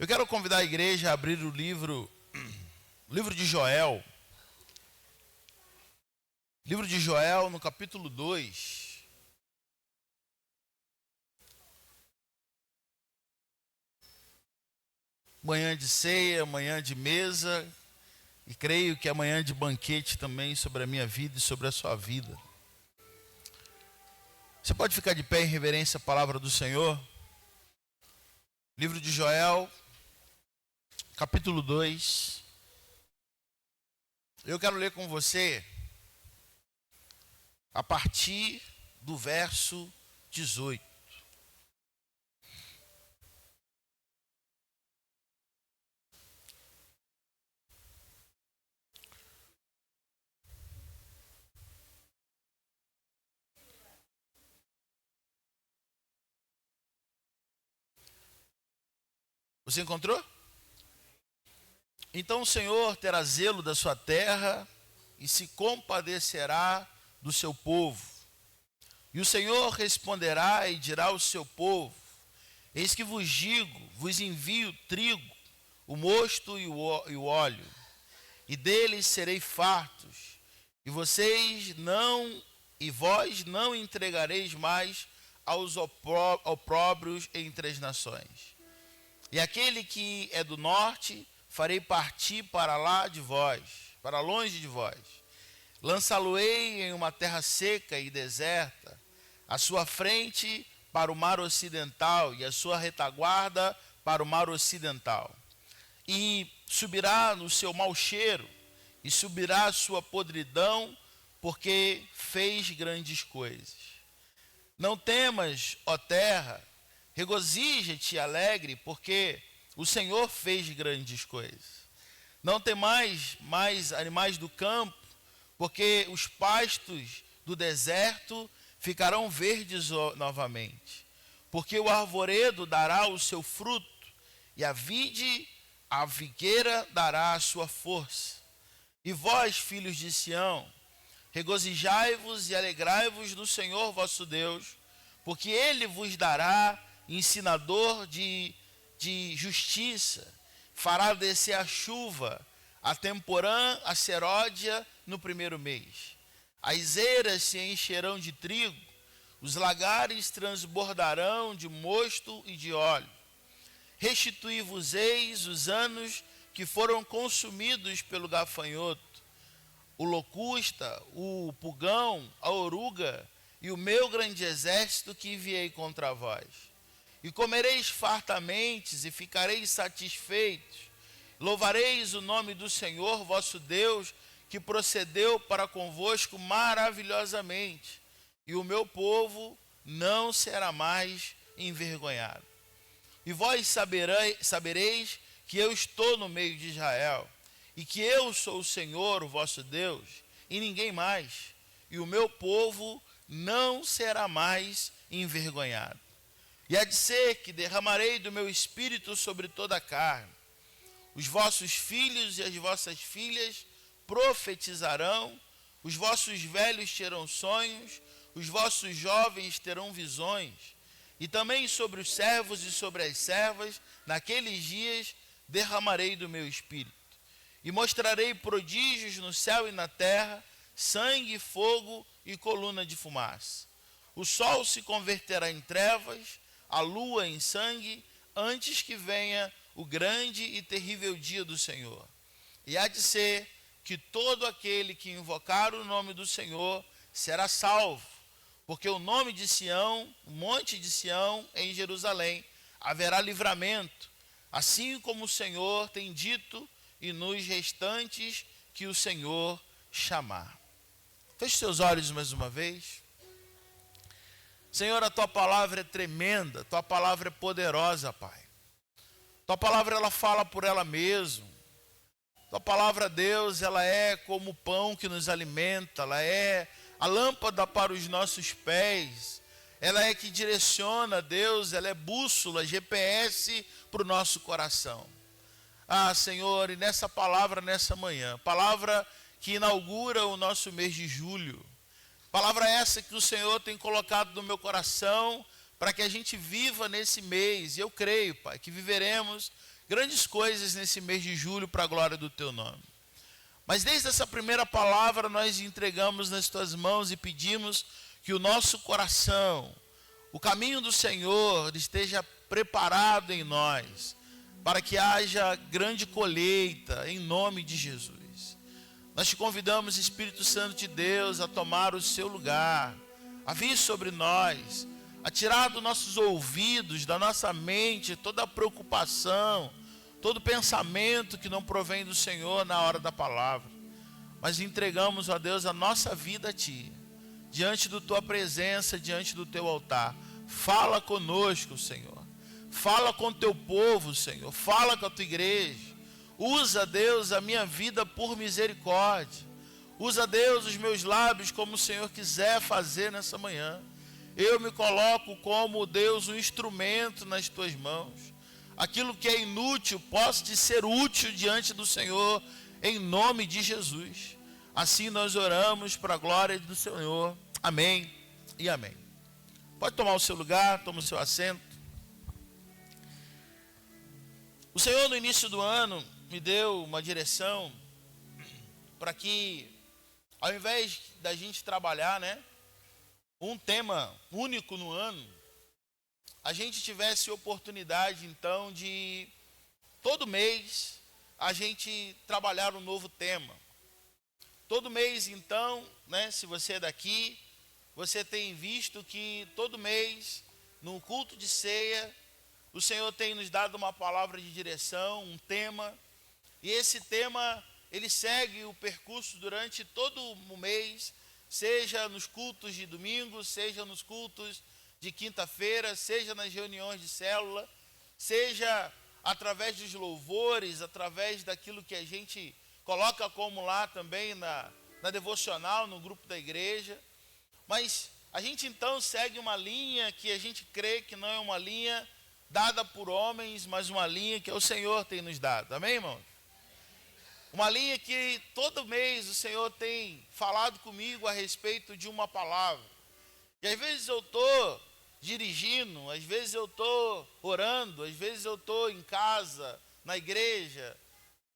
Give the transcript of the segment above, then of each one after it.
Eu quero convidar a igreja a abrir o livro de Joel. Livro de Joel, no capítulo 2. Manhã de ceia, manhã de mesa, e creio que é manhã de banquete também sobre a minha vida e sobre a sua vida. Você pode ficar de pé em reverência à palavra do Senhor? Livro de Joel, capítulo 2. Eu quero ler com você a partir do verso 18. Você encontrou? Então o Senhor terá zelo da sua terra e se compadecerá do seu povo. E o Senhor responderá e dirá ao seu povo: eis que vos digo, vos envio trigo, o mosto e o óleo, e deles serei fartos, e vós não entregareis mais aos opróbrios entre as nações. E aquele que é do norte farei partir para lá de vós, para longe de vós. Lançá-lo-ei em uma terra seca e deserta, a sua frente para o mar ocidental e a sua retaguarda para o mar ocidental. E subirá no seu mau cheiro, e subirá a sua podridão, porque fez grandes coisas. Não temas, ó terra, regozija-te alegre, porque o Senhor fez grandes coisas. Não temais mais animais do campo, porque os pastos do deserto ficarão verdes novamente. Porque o arvoredo dará o seu fruto, e a figueira dará a sua força. E vós, filhos de Sião, regozijai-vos e alegrai-vos no Senhor vosso Deus, porque Ele vos dará ensinador de justiça, fará descer a chuva, a temporã, a seródia no primeiro mês. As eiras se encherão de trigo, os lagares transbordarão de mosto e de óleo. Restituí-vos-eis os anos que foram consumidos pelo gafanhoto, o locusta, o pulgão, a oruga e o meu grande exército que enviei contra vós. E comereis fartamente e ficareis satisfeitos. Louvareis o nome do Senhor vosso Deus, que procedeu para convosco maravilhosamente. E o meu povo não será mais envergonhado. E vós sabereis que eu estou no meio de Israel, e que eu sou o Senhor, o vosso Deus, e ninguém mais. E o meu povo não será mais envergonhado. E há de ser que derramarei do meu espírito sobre toda a carne. Os vossos filhos e as vossas filhas profetizarão, os vossos velhos terão sonhos, os vossos jovens terão visões. E também sobre os servos e sobre as servas, naqueles dias, derramarei do meu espírito. E mostrarei prodígios no céu e na terra, sangue, fogo e coluna de fumaça. O sol se converterá em trevas, a lua em sangue, antes que venha o grande e terrível dia do Senhor. E há de ser que todo aquele que invocar o nome do Senhor será salvo, porque o nome de Sião, o monte de Sião em Jerusalém, haverá livramento, assim como o Senhor tem dito, e nos restantes que o Senhor chamar. Feche seus olhos mais uma vez. Senhor, a tua palavra é tremenda, tua palavra é poderosa, Pai. Tua palavra, ela fala por ela mesma. Tua palavra, Deus, ela é como o pão que nos alimenta, ela é a lâmpada para os nossos pés, ela é que direciona, Deus, ela é bússola, GPS para o nosso coração. Ah, Senhor, e nessa palavra, nessa manhã, palavra que inaugura o nosso mês de julho, palavra essa que o Senhor tem colocado no meu coração para que a gente viva nesse mês. E eu creio, Pai, que viveremos grandes coisas nesse mês de julho para a glória do teu nome. Mas desde essa primeira palavra nós entregamos nas tuas mãos e pedimos que o nosso coração, o caminho do Senhor esteja preparado em nós, para que haja grande colheita em nome de Jesus. Nós te convidamos, Espírito Santo de Deus, a tomar o seu lugar, a vir sobre nós, a tirar dos nossos ouvidos, da nossa mente, toda a preocupação, todo pensamento que não provém do Senhor na hora da palavra. Mas entregamos, ó Deus, a nossa vida a Ti, diante da Tua presença, diante do Teu altar. Fala conosco, Senhor. Fala com o Teu povo, Senhor. Fala com a Tua igreja. Usa, Deus, a minha vida por misericórdia. Usa, Deus, os meus lábios como o Senhor quiser fazer nessa manhã. Eu me coloco como, Deus, um instrumento nas Tuas mãos. Aquilo que é inútil, possa te ser útil diante do Senhor, em nome de Jesus. Assim nós oramos para a glória do Senhor. Amém e amém. Pode tomar o seu lugar, toma o seu assento. O Senhor, no início do ano, me deu uma direção para que, ao invés da gente trabalhar, um tema único no ano, a gente tivesse oportunidade, então, de todo mês a gente trabalhar um novo tema. Todo mês, então, se você é daqui, você tem visto que todo mês, no culto de ceia, o Senhor tem nos dado uma palavra de direção, um tema, e esse tema, ele segue o percurso durante todo o mês, seja nos cultos de domingo, seja nos cultos de quinta-feira, seja nas reuniões de célula, seja através dos louvores, através daquilo que a gente coloca como lá também na devocional, no grupo da igreja. Mas a gente então segue uma linha que a gente crê que não é uma linha dada por homens, mas uma linha que o Senhor tem nos dado. Amém, irmão? Uma linha que todo mês o Senhor tem falado comigo a respeito de uma palavra. E às vezes eu estou dirigindo, às vezes eu estou orando, às vezes eu estou em casa, na igreja,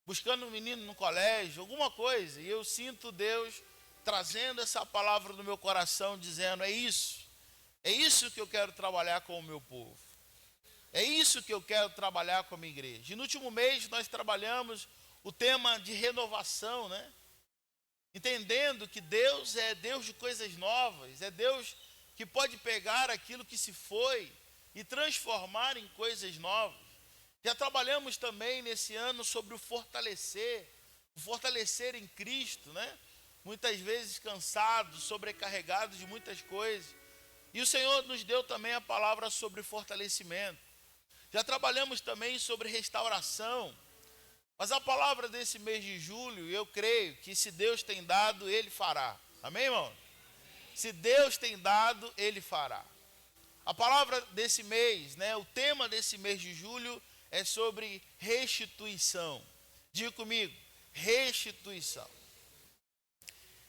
buscando um menino no colégio, alguma coisa, e eu sinto Deus trazendo essa palavra no meu coração, dizendo: é isso que eu quero trabalhar com o meu povo, é isso que eu quero trabalhar com a minha igreja. E no último mês nós trabalhamos o tema de renovação, entendendo que Deus é Deus de coisas novas, é Deus que pode pegar aquilo que se foi e transformar em coisas novas. Já trabalhamos também nesse ano sobre o fortalecer em Cristo, Muitas vezes cansados, sobrecarregados de muitas coisas. E o Senhor nos deu também a palavra sobre fortalecimento. Já trabalhamos também sobre restauração. Mas a palavra desse mês de julho, eu creio que se Deus tem dado, Ele fará. Amém, irmão? Se Deus tem dado, Ele fará. A palavra desse mês, o tema desse mês de julho é sobre restituição. Diga comigo, restituição.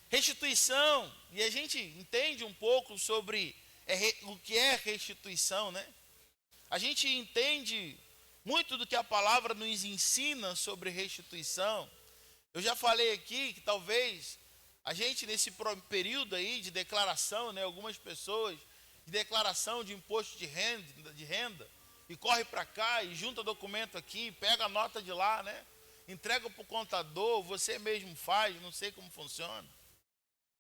Restituição, e a gente entende um pouco sobre o que é restituição, A gente entende muito do que a palavra nos ensina sobre restituição. Eu já falei aqui que talvez a gente nesse período aí de declaração, algumas pessoas de declaração de imposto de renda e corre para cá e junta documento aqui, pega a nota de lá, entrega para o contador, você mesmo faz, não sei como funciona.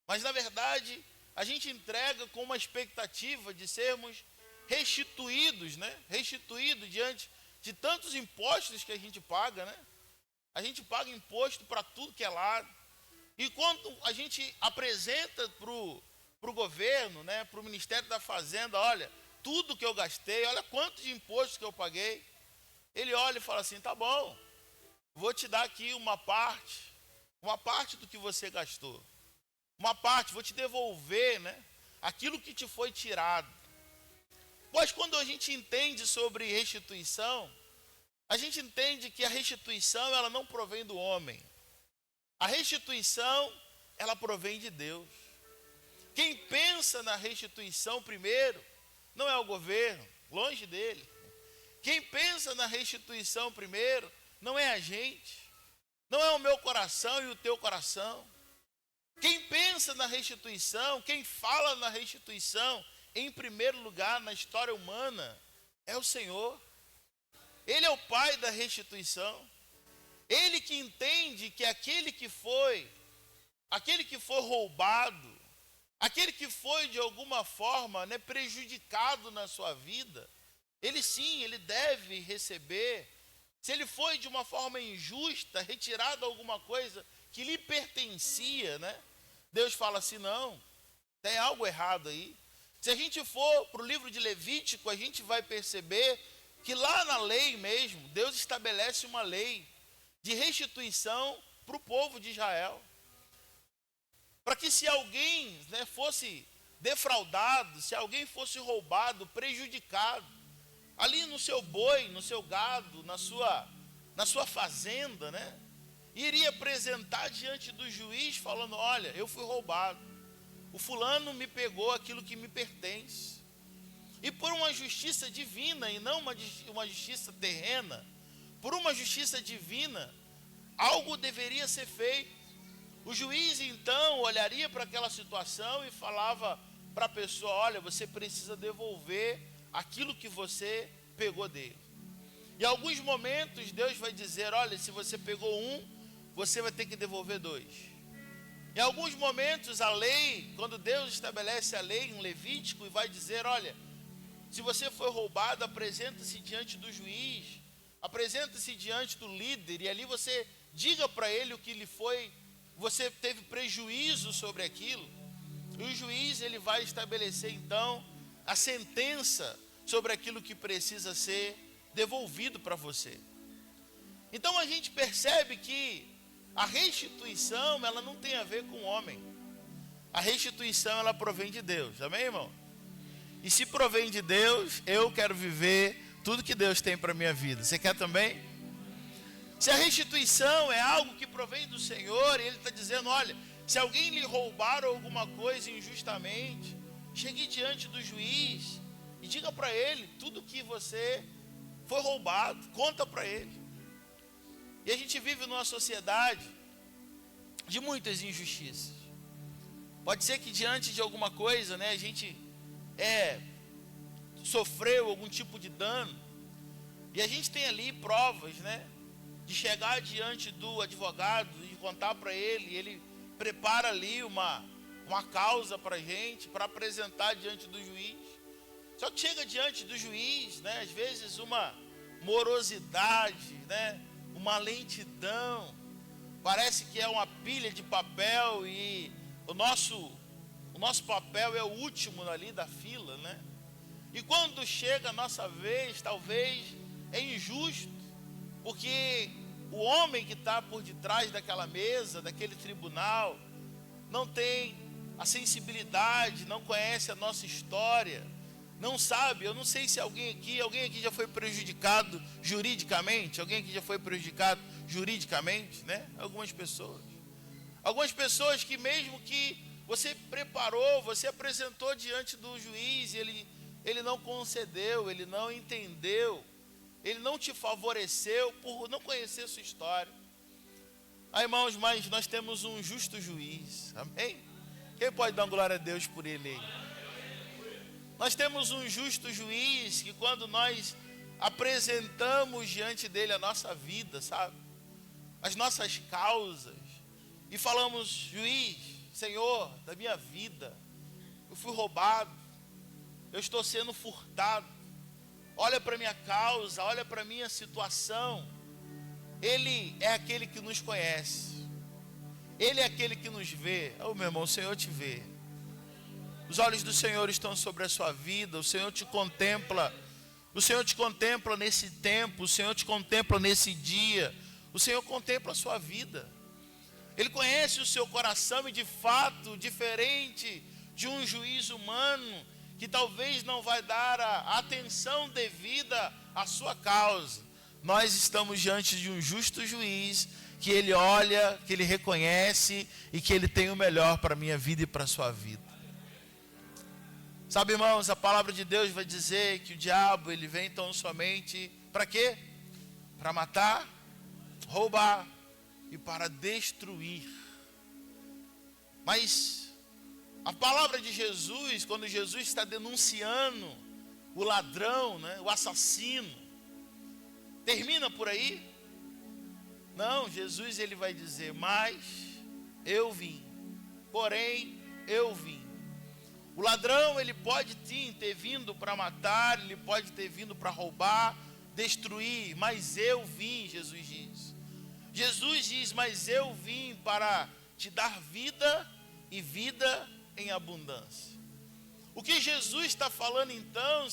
Mas na verdade, a gente entrega com uma expectativa de sermos restituídos, restituídos diante de tantos impostos que a gente paga, A gente paga imposto para tudo que é lado. E quando a gente apresenta para o governo, para o Ministério da Fazenda, olha, tudo que eu gastei, olha quanto de imposto que eu paguei. Ele olha e fala assim: tá bom, vou te dar aqui uma parte do que você gastou. Uma parte, vou te devolver, aquilo que te foi tirado. Pois quando a gente entende sobre restituição, a gente entende que a restituição, ela não provém do homem. A restituição, ela provém de Deus. Quem pensa na restituição primeiro, não é o governo, longe dele. Quem pensa na restituição primeiro não é a gente, não é o meu coração e o teu coração. Quem pensa na restituição, quem fala na restituição, em primeiro lugar na história humana, é o Senhor. Ele é o Pai da restituição. Ele que entende que aquele que foi roubado, aquele que foi de alguma forma, né, prejudicado na sua vida, ele sim, ele deve receber. Se ele foi de uma forma injusta, retirado alguma coisa que lhe pertencia, né? Deus fala assim, não, tem algo errado aí. Se a gente for para o livro de Levítico, a gente vai perceber que lá na lei mesmo, Deus estabelece uma lei de restituição para o povo de Israel. Para que se alguém, né, fosse defraudado, se alguém fosse roubado, prejudicado, ali no seu boi, no seu gado, na sua fazenda, né, iria apresentar diante do juiz falando, olha, eu fui roubado, o fulano me pegou aquilo que me pertence. E por uma justiça divina, e não uma justiça terrena, por uma justiça divina, algo deveria ser feito. O juiz então olharia para aquela situação e falava para a pessoa, olha, você precisa devolver aquilo que você pegou dele. Em alguns momentos Deus vai dizer, olha, se você pegou um, você vai ter que devolver 2. Em alguns momentos a lei, quando Deus estabelece a lei em Levítico e vai dizer, olha, se você foi roubado, apresenta-se diante do juiz, apresenta-se diante do líder, e ali você diga para ele o que lhe foi, você teve prejuízo sobre aquilo, e o juiz ele vai estabelecer então a sentença sobre aquilo que precisa ser devolvido para você. Então a gente percebe que a restituição, ela não tem a ver com o homem. A restituição, ela provém de Deus, amém, irmão? E se provém de Deus, eu quero viver tudo que Deus tem para a minha vida. Você quer também? Se a restituição é algo que provém do Senhor, e Ele está dizendo, olha, se alguém lhe roubar alguma coisa injustamente, chegue diante do juiz e diga para ele tudo que você foi roubado, conta para ele. E a gente vive numa sociedade de muitas injustiças. Pode ser que diante de alguma coisa, né, a gente sofreu algum tipo de dano, e a gente tem ali provas, né, de chegar diante do advogado e contar para ele, e ele prepara ali uma causa para a gente, para apresentar diante do juiz. Só que chega diante do juiz, né, às vezes uma morosidade, né, uma lentidão, parece que é uma pilha de papel, e o nosso papel é o último ali da fila, né? E quando chega a nossa vez, talvez é injusto, porque o homem que está por detrás daquela mesa, daquele tribunal, não tem a sensibilidade, não conhece a nossa história, não sabe. Eu não sei se alguém aqui já foi prejudicado juridicamente, né? Algumas pessoas que mesmo que você preparou, você apresentou diante do juiz, ele não concedeu, ele não entendeu, ele não te favoreceu por não conhecer a sua história. Irmãos, mas nós temos um justo juiz, amém? Quem pode dar glória a Deus por ele aí? Nós temos um justo juiz que quando nós apresentamos diante dele a nossa vida, sabe? As nossas causas, e falamos, juiz, Senhor, da minha vida, eu fui roubado, eu estou sendo furtado, olha para a minha causa, olha para a minha situação. Ele é aquele que nos conhece, Ele é aquele que nos vê. Oh, meu irmão, o Senhor te vê. Os olhos do Senhor estão sobre a sua vida, o Senhor te contempla nesse tempo, o Senhor te contempla nesse dia, o Senhor contempla a sua vida. Ele conhece o seu coração, e de fato, diferente de um juiz humano, que talvez não vai dar a atenção devida à sua causa, nós estamos diante de um justo juiz, que ele olha, que ele reconhece, e que ele tem o melhor para a minha vida e para a sua vida. Sabe, irmãos, a palavra de Deus vai dizer que o diabo, ele vem tão somente para quê? Para matar, roubar e para destruir. Mas a palavra de Jesus, quando Jesus está denunciando o ladrão, né, o assassino, termina por aí? Não, Jesus ele vai dizer, mas eu vim, porém eu vim. O ladrão ele pode sim ter vindo para matar, ele pode ter vindo para roubar, destruir, mas eu vim, Jesus diz. Jesus diz, mas eu vim para te dar vida e vida em abundância. O que Jesus está falando então,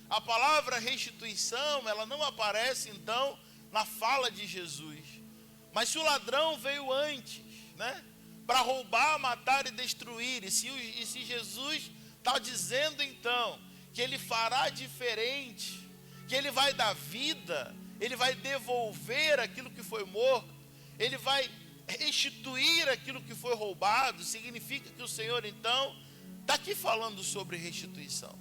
a palavra restituição, ela não aparece então na fala de Jesus. Mas se o ladrão veio antes, né? Para roubar, matar e destruir. E se Jesus está dizendo então que ele fará diferente, que ele vai dar vida, ele vai devolver aquilo que foi morto, ele vai restituir aquilo que foi roubado, significa que o Senhor então está aqui falando sobre restituição.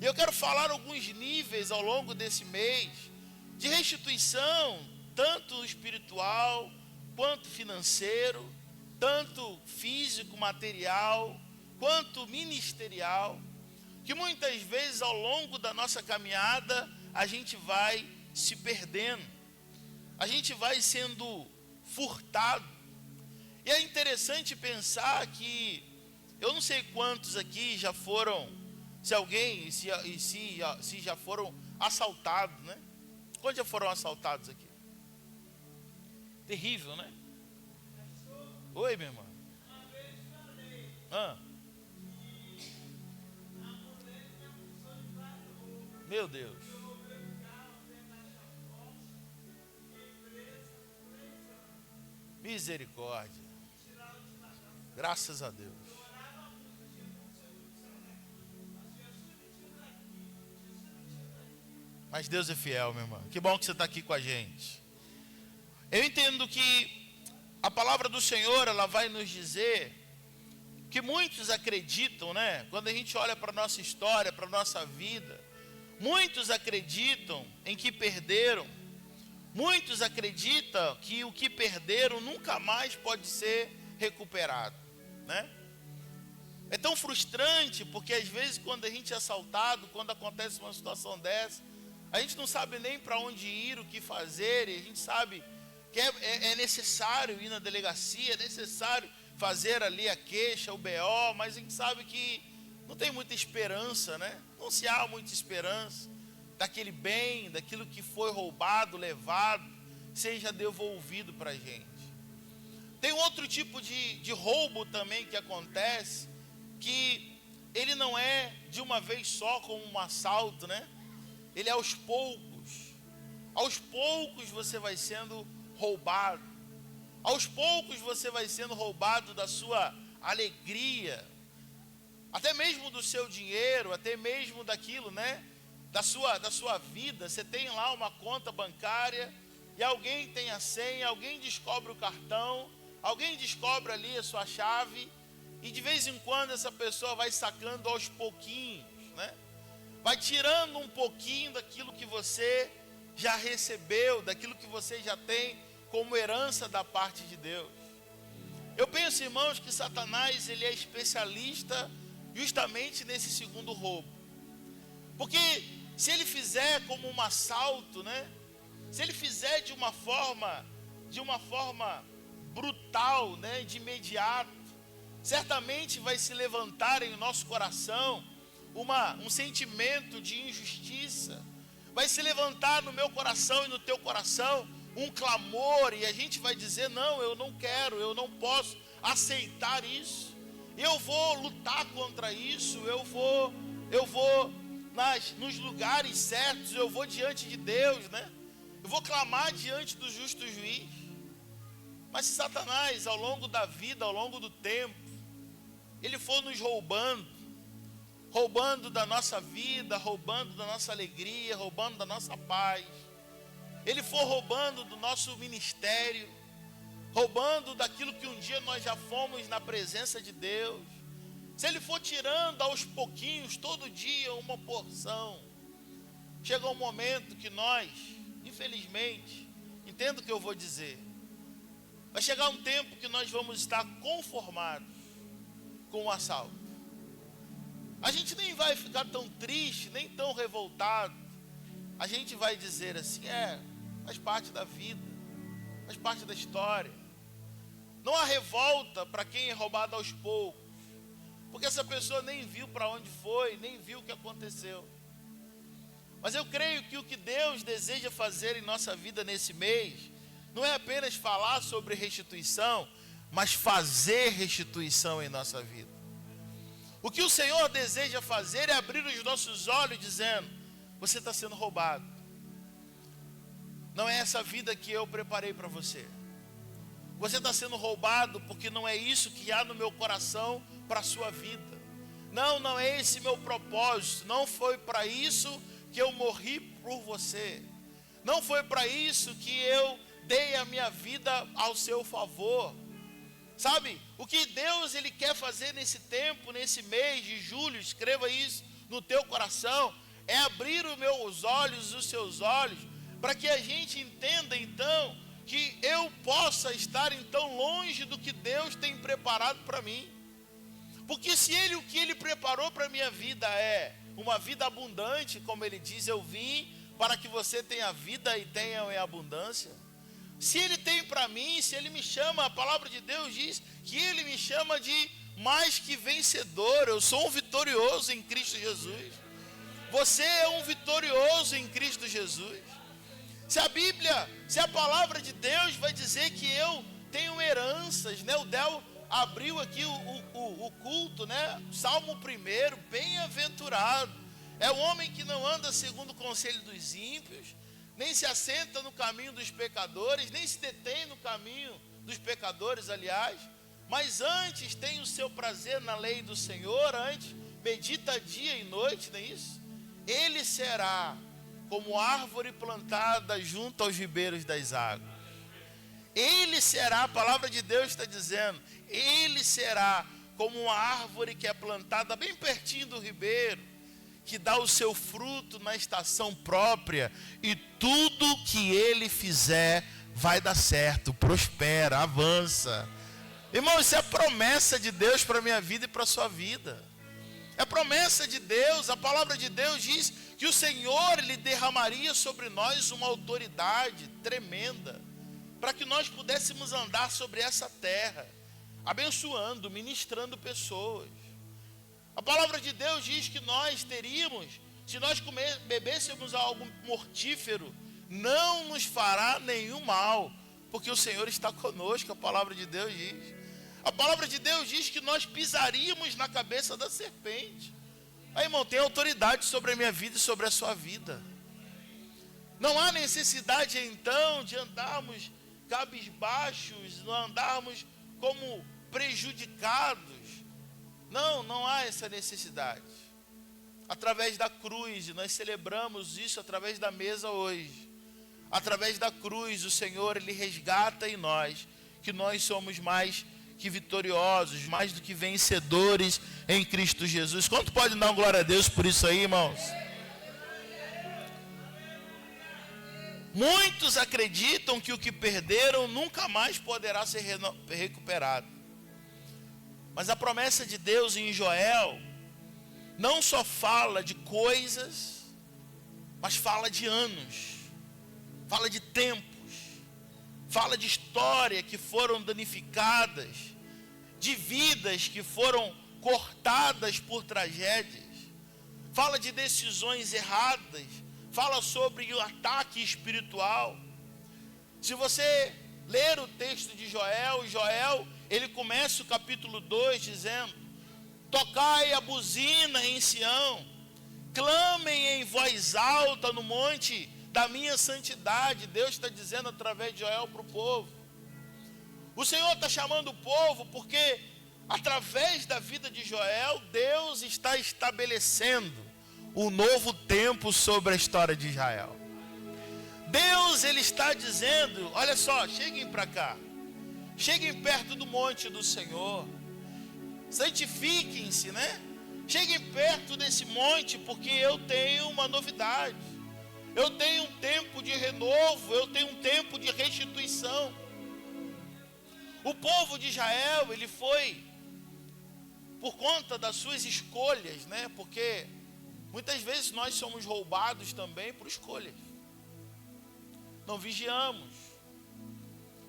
E eu quero falar alguns níveis ao longo desse mês de restituição, tanto espiritual quanto financeiro, tanto físico, material, quanto ministerial, que muitas vezes ao longo da nossa caminhada a gente vai se perdendo, a gente vai sendo furtado. E é interessante pensar que eu não sei quantos aqui já foram, se já foram assaltados, né? Quantos já foram assaltados aqui? Terrível, né? Oi, minha irmã. Meu Deus. Misericórdia. Graças a Deus. Mas Deus é fiel, minha irmã. Que bom que você está aqui com a gente. Eu entendo que a palavra do Senhor, ela vai nos dizer que muitos acreditam, né? Quando a gente olha para a nossa história, para a nossa vida, muitos acreditam em que perderam. Muitos acreditam que o que perderam nunca mais pode ser recuperado, né? É tão frustrante, porque às vezes quando a gente é assaltado, quando acontece uma situação dessa, a gente não sabe nem para onde ir, o que fazer, e a gente sabe que é necessário ir na delegacia, é necessário fazer ali a queixa, o BO, mas a gente sabe que não tem muita esperança, né? Não se há muita esperança daquele bem, daquilo que foi roubado, levado, seja devolvido para a gente. Tem outro tipo de roubo também que acontece, que ele não é de uma vez só como um assalto, né? Ele é aos poucos. Aos poucos você vai sendo roubado. Aos poucos você vai sendo roubado da sua alegria, até mesmo do seu dinheiro, até mesmo daquilo, né? Da sua vida. Você tem lá uma conta bancária e alguém tem a senha, alguém descobre o cartão, alguém descobre ali a sua chave, e de vez em quando essa pessoa vai sacando aos pouquinhos, né? Vai tirando um pouquinho daquilo que você já recebeu, daquilo que você já tem como herança da parte de Deus. Eu penso, irmãos, que Satanás ele é especialista justamente nesse segundo roubo. Porque se ele fizer como um assalto, né? Se ele fizer de uma forma brutal, né? De imediato, certamente vai se levantar em nosso coração um sentimento de injustiça. Vai se levantar no meu coração e no teu coração um clamor, e a gente vai dizer, não, eu não quero, eu não posso aceitar isso. Eu vou lutar contra isso, eu vou nos lugares certos, eu vou diante de Deus, né? Eu vou clamar diante do justo juiz. Mas se Satanás, ao longo da vida, ao longo do tempo, ele for nos roubando da nossa vida, roubando da nossa alegria, roubando da nossa paz, ele for roubando do nosso ministério, roubando daquilo que um dia nós já fomos na presença de Deus, se ele for tirando aos pouquinhos, todo dia, uma porção, chega um momento que nós, infelizmente, entendo o que eu vou dizer, vai chegar um tempo que nós vamos estar conformados com o assalto. A gente nem vai ficar tão triste, nem tão revoltado. A gente vai dizer assim, faz parte da vida, faz parte da história. Não há revolta para quem é roubado aos poucos, porque essa pessoa nem viu para onde foi, nem viu o que aconteceu. Mas eu creio que o que Deus deseja fazer em nossa vida nesse mês, não é apenas falar sobre restituição, mas fazer restituição em nossa vida. O que o Senhor deseja fazer é abrir os nossos olhos dizendo, você está sendo roubado. Não é essa vida que eu preparei para você. Você está sendo roubado porque não é isso que há no meu coração para a sua vida. Não é esse meu propósito. Não foi para isso que eu morri por você. Não foi para isso que eu dei a minha vida ao seu favor. Sabe, o que Deus ele quer fazer nesse tempo, nesse mês de julho, escreva isso no teu coração, é abrir os meus olhos, os seus olhos, para que a gente entenda então, que eu possa estar então longe do que Deus tem preparado para mim. Porque se o que Ele preparou para a minha vida é uma vida abundante, como Ele diz, eu vim para que você tenha vida e tenha em abundância. Se Ele tem para mim, se Ele me chama, a palavra de Deus diz que Ele me chama de mais que vencedor. Eu sou um vitorioso em Cristo Jesus. Você é um vitorioso em Cristo Jesus. Se a palavra de Deus vai dizer que eu tenho heranças, né? O Del abriu aqui o culto, né? Salmo 1, bem-aventurado é o homem que não anda segundo o conselho dos ímpios, nem se assenta no caminho dos pecadores, nem se detém no caminho dos pecadores, aliás, mas antes tem o seu prazer na lei do Senhor, antes medita dia e noite, não é isso? Ele será como árvore plantada junto aos ribeiros das águas. Ele será, a palavra de Deus está dizendo, ele será como uma árvore que é plantada bem pertinho do ribeiro, que dá o seu fruto na estação própria, e tudo que ele fizer vai dar certo, prospera, avança. Irmão, isso é a promessa de Deus para a minha vida e para a sua vida. É a promessa de Deus. A palavra de Deus diz que o Senhor Ele derramaria sobre nós uma autoridade tremenda, para que nós pudéssemos andar sobre essa terra, abençoando, ministrando pessoas. A palavra de Deus diz que nós teríamos, se nós bebêssemos algo mortífero, não nos fará nenhum mal, porque o Senhor está conosco, a palavra de Deus diz. A palavra de Deus diz que nós pisaríamos na cabeça da serpente. Aí, irmão, tem autoridade sobre a minha vida e sobre a sua vida. Não há necessidade, então, de andarmos cabisbaixos, não andarmos como prejudicados. Não há essa necessidade. Através da cruz, nós celebramos isso através da mesa hoje. Através da cruz, o Senhor, Ele resgata em nós, que nós somos mais que vitoriosos, mais do que vencedores em Cristo Jesus. Quanto pode dar uma glória a Deus por isso aí, irmãos? Muitos acreditam que o que perderam nunca mais poderá ser recuperado. Mas a promessa de Deus em Joel não só fala de coisas, mas fala de anos, fala de tempos, fala de história que foram danificadas, de vidas que foram cortadas por tragédias, fala de decisões erradas, fala sobre o ataque espiritual. Se você ler o texto de Joel, ele começa o capítulo 2 dizendo: tocai a buzina em Sião, clamem em voz alta no monte da minha santidade. Deus está dizendo através de Joel para o povo. O Senhor está chamando o povo porque através da vida de Joel, Deus está estabelecendo um novo tempo sobre a história de Israel. Deus, Ele está dizendo: olha só, cheguem para cá, cheguem perto do monte do Senhor. Santifiquem-se, né? Cheguem perto desse monte, porque eu tenho uma novidade. Eu tenho um tempo de renovo, eu tenho um tempo de restituição. O povo de Israel, ele foi, por conta das suas escolhas, né? Porque muitas vezes nós somos roubados também por escolhas. Não vigiamos.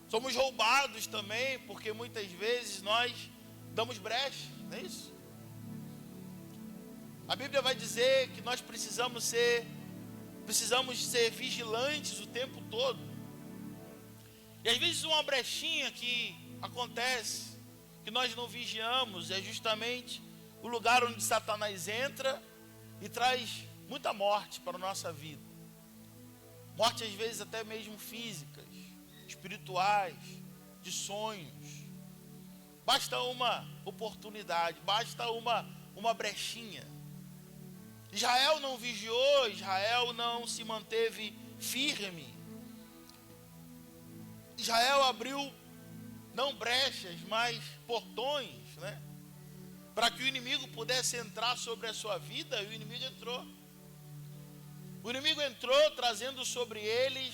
Somos roubados também porque muitas vezes nós damos brecha, não é isso? A Bíblia vai dizer que nós precisamos ser vigilantes o tempo todo. E às vezes uma brechinha que acontece, que nós não vigiamos, é justamente o lugar onde Satanás entra e traz muita morte para a nossa vida. Morte às vezes até mesmo físicas, espirituais, de sonhos. Basta uma oportunidade, basta uma brechinha. Israel não vigiou, Israel não se manteve firme. Israel abriu não brechas, mas portões, né? Para que o inimigo pudesse entrar sobre a sua vida, e o inimigo entrou. O inimigo entrou trazendo sobre eles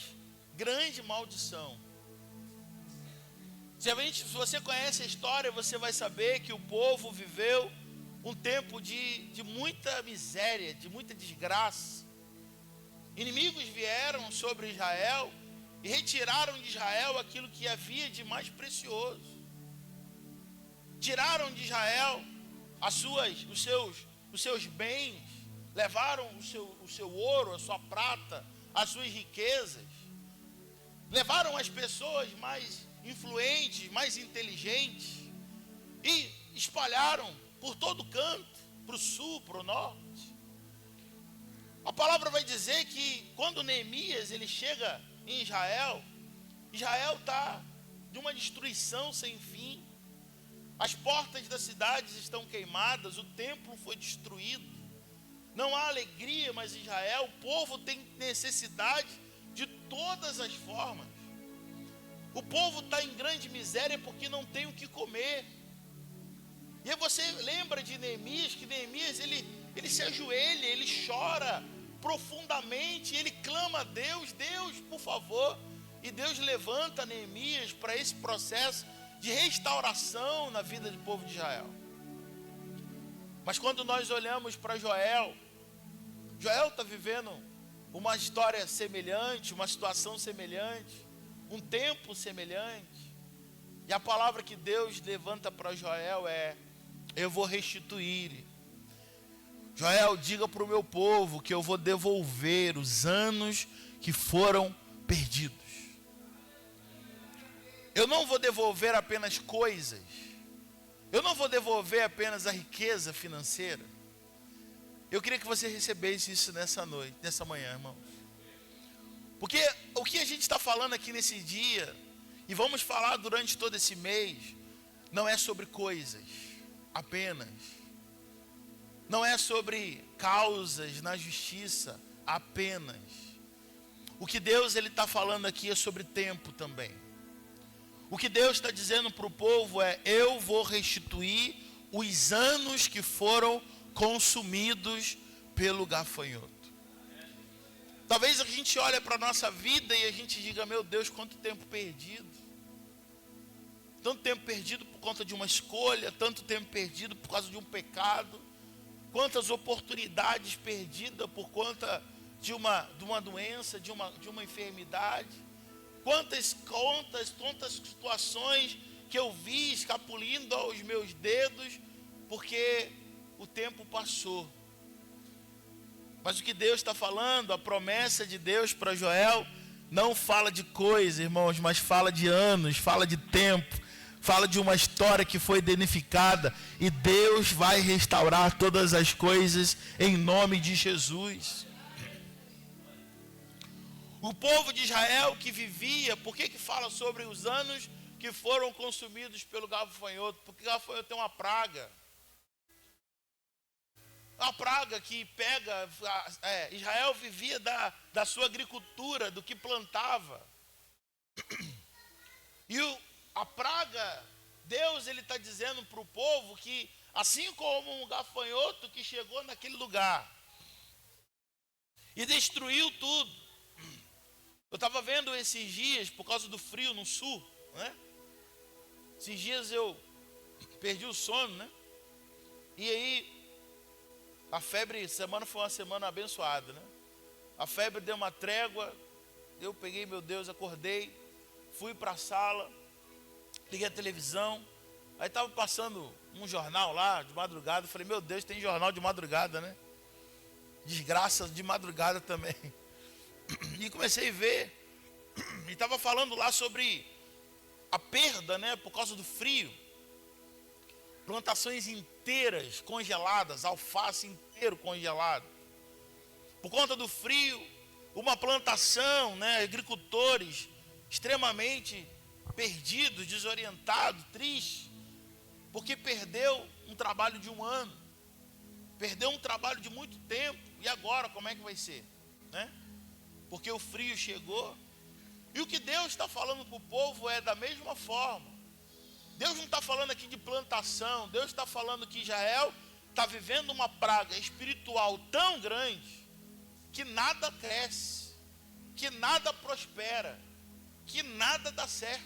grande maldição. Se você conhece a história, você vai saber que o povo viveu um tempo de muita miséria, de muita desgraça. Inimigos vieram sobre Israel e retiraram de Israel aquilo que havia de mais precioso. Tiraram de Israel os seus bens, levaram o seu ouro, a sua prata, as suas riquezas. Levaram as pessoas mais influentes, mais inteligentes e espalharam por todo canto, para o sul, para o norte. A palavra vai dizer que quando Neemias ele chega em Israel, Israel está de uma destruição sem fim. As portas das cidades estão queimadas, o templo foi destruído. Não há alegria mais em Israel, o povo tem necessidade de todas as formas. O povo está em grande miséria porque não tem o que comer. E aí você lembra de Neemias, que Neemias ele se ajoelha, ele chora profundamente, ele clama a Deus, Deus, por favor. E Deus levanta Neemias para esse processo de restauração na vida do povo de Israel. Mas quando nós olhamos para Joel está vivendo uma história semelhante, uma situação semelhante, um tempo semelhante. E a palavra que Deus levanta para Joel é: eu vou restituir. Joel, diga para o meu povo que eu vou devolver os anos que foram perdidos. Eu não vou devolver apenas coisas. Eu não vou devolver apenas a riqueza financeira. Eu queria que você recebesse isso nessa noite, nessa manhã, irmãos. Porque o que a gente está falando aqui nesse dia, e vamos falar durante todo esse mês, não é sobre coisas apenas. Não é sobre causas na justiça apenas. O que Deus está falando aqui é sobre tempo também. O que Deus está dizendo para o povo é: eu vou restituir os anos que foram consumidos pelo gafanhoto. Talvez a gente olhe para a nossa vida e a gente diga: meu Deus, quanto tempo perdido. Tanto tempo perdido por conta de uma escolha, tanto tempo perdido por causa de um pecado. Quantas oportunidades perdidas por conta de uma doença, de uma enfermidade. Quantas situações que eu vi escapulindo aos meus dedos, porque o tempo passou. Mas o que Deus está falando, a promessa de Deus para Joel, não fala de coisa, irmãos, mas fala de anos, fala de tempo, fala de uma história que foi danificada, e Deus vai restaurar todas as coisas em nome de Jesus. O povo de Israel que vivia, por que fala sobre os anos que foram consumidos pelo gafanhoto? Porque o gafanhoto é uma praga. Uma praga que pega, Israel vivia da sua agricultura, do que plantava. E a praga, Deus está dizendo para o povo que Assim como um gafanhoto que chegou naquele lugar e destruiu tudo. Eu estava vendo esses dias, por causa do frio no sul, né? Esses dias eu perdi o sono, né? E aí, a febre, semana foi uma semana abençoada, né? A febre deu uma trégua, eu peguei, meu Deus, acordei, fui para a sala, liguei a televisão, aí estava passando um jornal lá, de madrugada, falei, meu Deus, tem jornal de madrugada, né? Desgraça de madrugada também. E comecei a ver, e estava falando lá sobre a perda, né, por causa do frio. Plantações inteiras congeladas, alface inteiro congelado. Por conta do frio, uma plantação, né, agricultores extremamente perdidos, desorientados, tristes, porque perdeu um trabalho de um ano, perdeu um trabalho de muito tempo, e agora como é que vai ser? Né? Porque o frio chegou, e o que Deus está falando para o povo é da mesma forma. Deus não está falando aqui de plantação, Deus está falando que Israel está vivendo uma praga espiritual tão grande, que nada cresce, que nada prospera, que nada dá certo.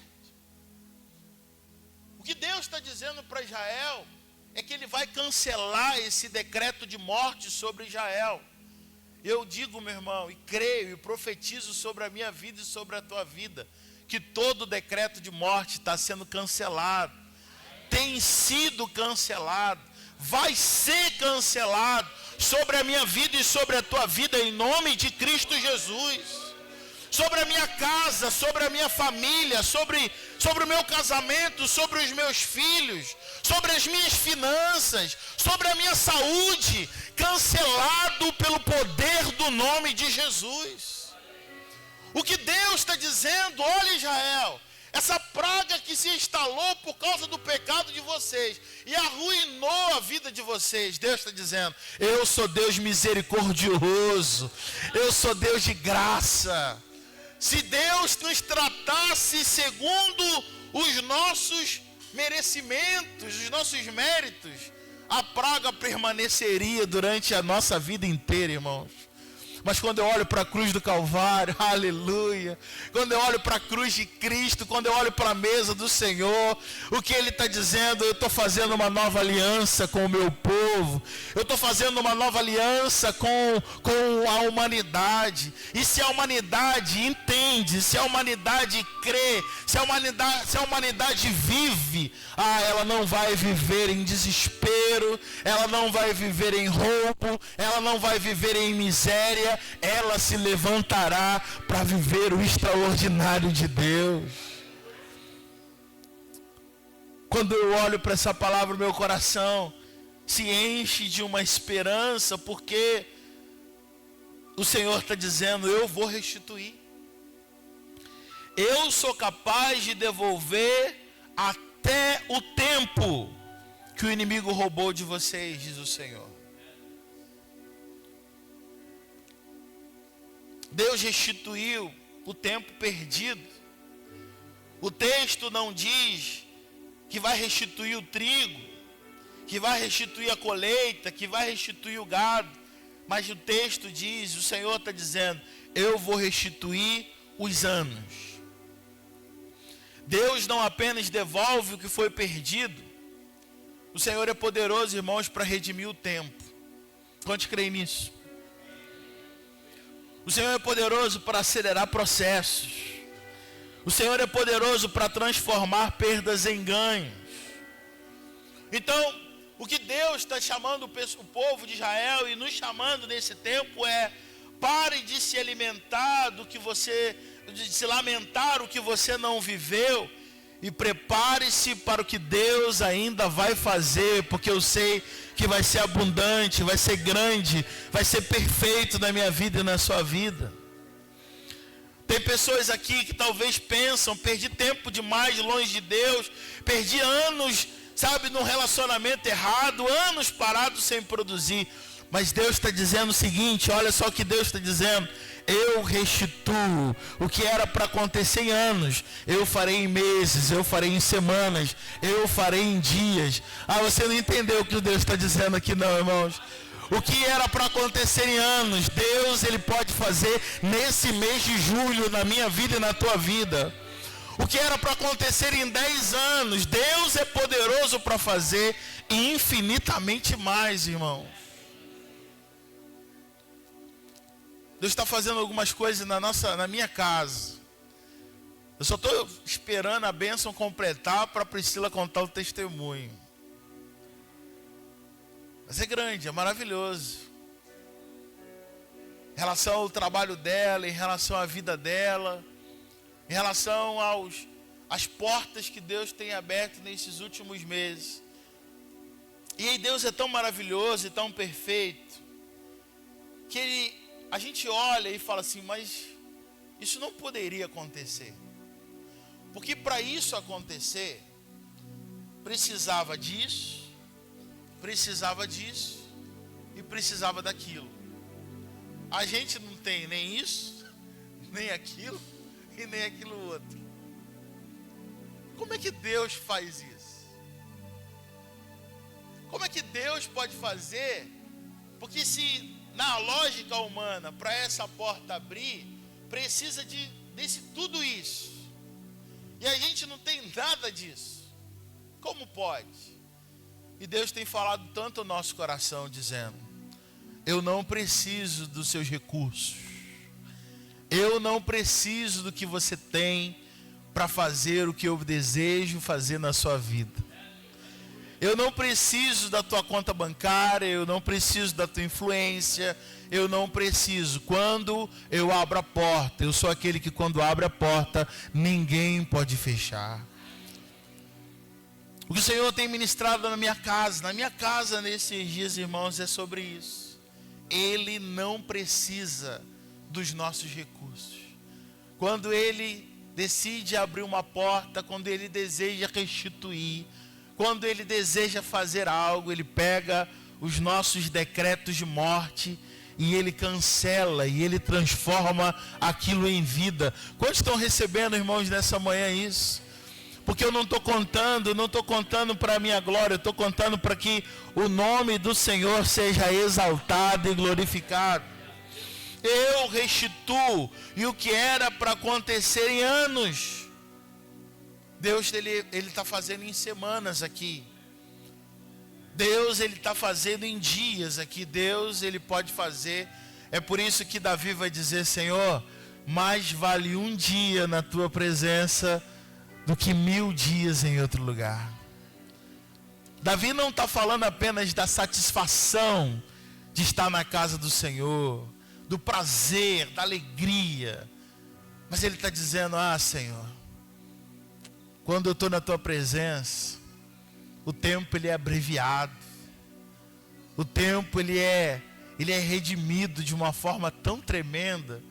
O que Deus está dizendo para Israel é que Ele vai cancelar esse decreto de morte sobre Israel. Eu digo, meu irmão, e creio e profetizo sobre a minha vida e sobre a tua vida, que todo decreto de morte está sendo cancelado, tem sido cancelado, vai ser cancelado sobre a minha vida e sobre a tua vida, em nome de Cristo Jesus. Sobre a minha casa, sobre a minha família, sobre o meu casamento, sobre os meus filhos, sobre as minhas finanças, sobre a minha saúde, cancelado pelo poder do nome de Jesus. O que Deus está dizendo, olha Israel, essa praga que se instalou por causa do pecado de vocês e arruinou a vida de vocês, Deus está dizendo, eu sou Deus misericordioso, eu sou Deus de graça. Se Deus nos tratasse segundo os nossos merecimentos, os nossos méritos, a praga permaneceria durante a nossa vida inteira, irmãos. Mas quando eu olho para a cruz do Calvário, aleluia, quando eu olho para a cruz de Cristo, quando eu olho para a mesa do Senhor, o que Ele está dizendo, eu estou fazendo uma nova aliança com o meu povo, eu estou fazendo uma nova aliança com a humanidade, e se a humanidade entende, se a humanidade crê, se a humanidade vive, ela não vai viver em desespero, ela não vai viver em roubo, ela não vai viver em miséria, ela se levantará para viver o extraordinário de Deus. Quando eu olho para essa palavra, meu coração se enche de uma esperança, porque o Senhor está dizendo, eu vou restituir. Eu sou capaz de devolver até o tempo que o inimigo roubou de vocês, diz o Senhor. Deus restituiu o tempo perdido. O texto não diz que vai restituir o trigo, que vai restituir a colheita, que vai restituir o gado, mas o texto diz, o Senhor está dizendo, eu vou restituir os anos. Deus não apenas devolve o que foi perdido, o Senhor é poderoso, irmãos, para redimir o tempo. Quantos creem nisso? O Senhor é poderoso para acelerar processos. O Senhor é poderoso para transformar perdas em ganhos. Então, o que Deus está chamando o povo de Israel e nos chamando nesse tempo é: pare de se alimentar do que você, de se lamentar o que você não viveu, e prepare-se para o que Deus ainda vai fazer, porque eu sei que vai ser abundante, vai ser grande, vai ser perfeito na minha vida e na sua vida. Tem pessoas aqui que talvez pensam, perdi tempo demais longe de Deus, perdi anos, sabe, num relacionamento errado, anos parados sem produzir. Mas Deus está dizendo o seguinte, olha só o que Deus está dizendo: eu restituo. O que era para acontecer em anos, eu farei em meses, eu farei em semanas, eu farei em dias. Ah, você não entendeu o que Deus está dizendo aqui não, irmãos. O que era para acontecer em anos, Deus, Ele pode fazer nesse mês de julho, na minha vida e na tua vida. O que era para acontecer em 10 anos, Deus é poderoso para fazer infinitamente mais, irmãos. Deus está fazendo algumas coisas na minha casa. Eu só estou esperando a bênção completar para a Priscila contar o testemunho. Mas é grande, é maravilhoso. Em relação ao trabalho dela, em relação à vida dela, em relação às portas que Deus tem aberto nesses últimos meses. E aí Deus é tão maravilhoso e tão perfeito, que a gente olha e fala assim, mas isso não poderia acontecer. Porque para isso acontecer, precisava disso e precisava daquilo. A gente não tem nem isso, nem aquilo e nem aquilo outro. Como é que Deus faz isso? Como é que Deus pode fazer? Porque se na lógica humana, para essa porta abrir, precisa desse tudo isso. E a gente não tem nada disso. Como pode? E Deus tem falado tanto ao nosso coração, dizendo, eu não preciso dos seus recursos. Eu não preciso do que você tem para fazer o que eu desejo fazer na sua vida. Eu não preciso da tua conta bancária, eu não preciso da tua influência, eu não preciso. Quando eu abro a porta, eu sou aquele que quando abre a porta, ninguém pode fechar. O que o Senhor tem ministrado na minha casa nesses dias, irmãos, é sobre isso. Ele não precisa dos nossos recursos. Quando Ele decide abrir uma porta, quando Ele deseja restituir, quando Ele deseja fazer algo, Ele pega os nossos decretos de morte e Ele cancela e Ele transforma aquilo em vida. Quantos estão recebendo, irmãos, nessa manhã isso? Porque eu não estou contando para a minha glória, eu estou contando para que o nome do Senhor seja exaltado e glorificado. Eu restituo, e o que era para acontecer em anos, Deus ele está fazendo em semanas aqui. Deus ele está fazendo em dias aqui. Deus ele pode fazer. É por isso que Davi vai dizer, Senhor, mais vale um dia na tua presença do que 1000 dias em outro lugar. Davi não está falando apenas da satisfação de estar na casa do Senhor, do prazer, da alegria, mas ele está dizendo, Senhor, quando eu estou na tua presença, o tempo ele é abreviado, o tempo ele é redimido de uma forma tão tremenda,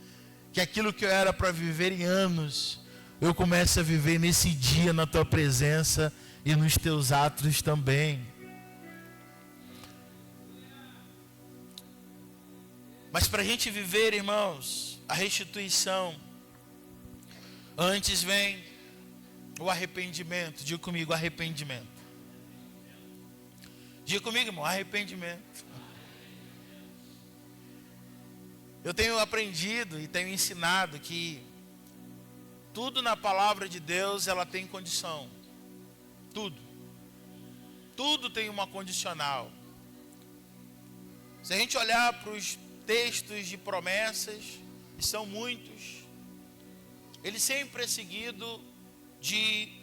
que aquilo que eu era para viver em anos, eu começo a viver nesse dia na tua presença e nos teus atos também. Mas para a gente viver, irmãos, a restituição, antes vem o arrependimento. Diga comigo, arrependimento. Diga comigo, irmão, arrependimento. Eu tenho aprendido e tenho ensinado que tudo na palavra de Deus, ela tem condição. Tudo tem uma condicional. Se a gente olhar para os textos de promessas, e são muitos, ele sempre é seguido de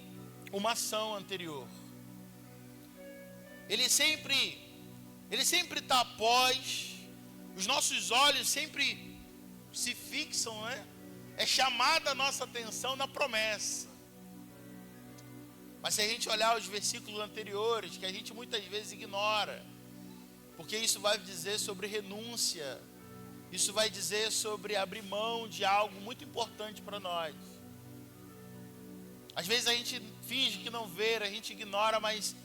uma ação anterior. Ele sempre está após, os nossos olhos sempre se fixam, né? É chamada a nossa atenção na promessa. Mas se a gente olhar os versículos anteriores, que a gente muitas vezes ignora, porque isso vai dizer sobre renúncia, isso vai dizer sobre abrir mão de algo muito importante para nós. Às vezes a gente finge que não vê, a gente ignora, mas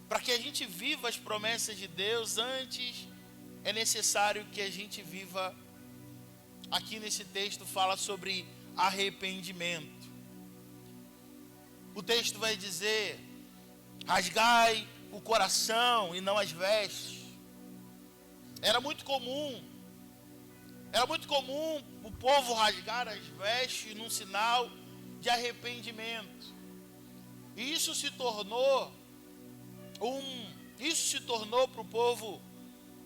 para que a gente viva as promessas de Deus, antes é necessário que a gente viva aqui nesse texto fala sobre arrependimento. O texto vai dizer: rasgai o coração e não as vestes. Era muito comum o povo rasgar as vestes num sinal de arrependimento. E isso se tornou para o povo